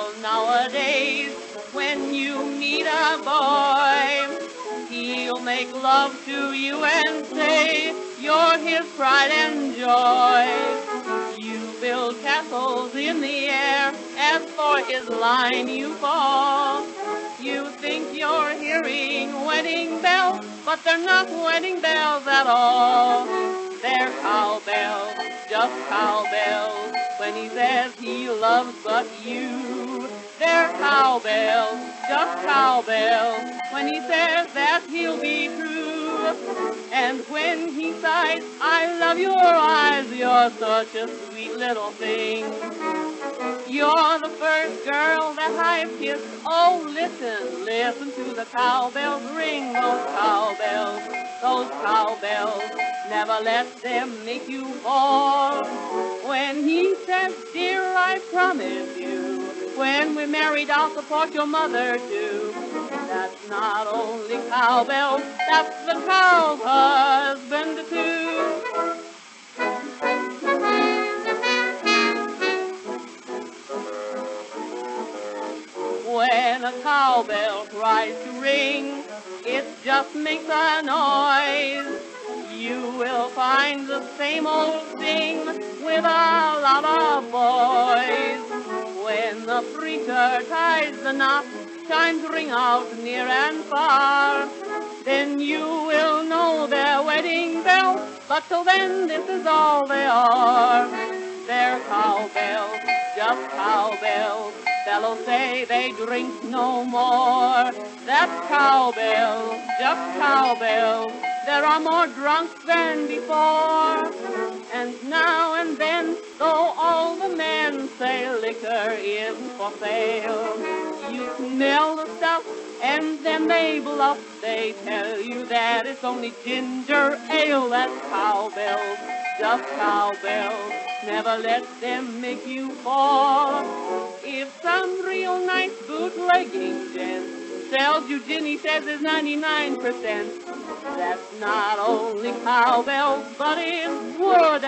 cowbell nowadays. When you meet a boy, he'll make love to you and say you're his pride and joy. You build castles in the air, as for his line you fall. You think you're hearing wedding bells, but they're not wedding bells at all. They're cowbells, just cowbells, when he says he loves but you. They're cowbells, just cowbells, when he says that he'll be true. And when he sighs, I love your eyes, you're such a sweet little thing. You're the first girl that I've kissed. Oh, listen, listen to the cowbells ring. Those cowbells, never let them make you fall. When he says, dear, I promise you, when we're married, I'll support your mother too. That's not only cowbells, that's the cow's husband too. When a cowbell tries to ring, it just makes a noise. You will find the same old thing with a lot of boys. When the preacher ties the knot, chimes ring out near and far, then you will know their wedding bells, but till then this is all they are. They're cowbells, just cowbells. Fellows say they drink no more. That's cowbells, just cowbells. There are more drunks than before. And now and then, though all the men say liquor isn't for sale, you smell the stuff and then they bluff. They tell you that it's only ginger ale. That's cowbells, just cowbells. Never let them make you fall. If some real nice bootlegging gent sells you gin, he says it's 99%. That's not only cowbells, but it's wood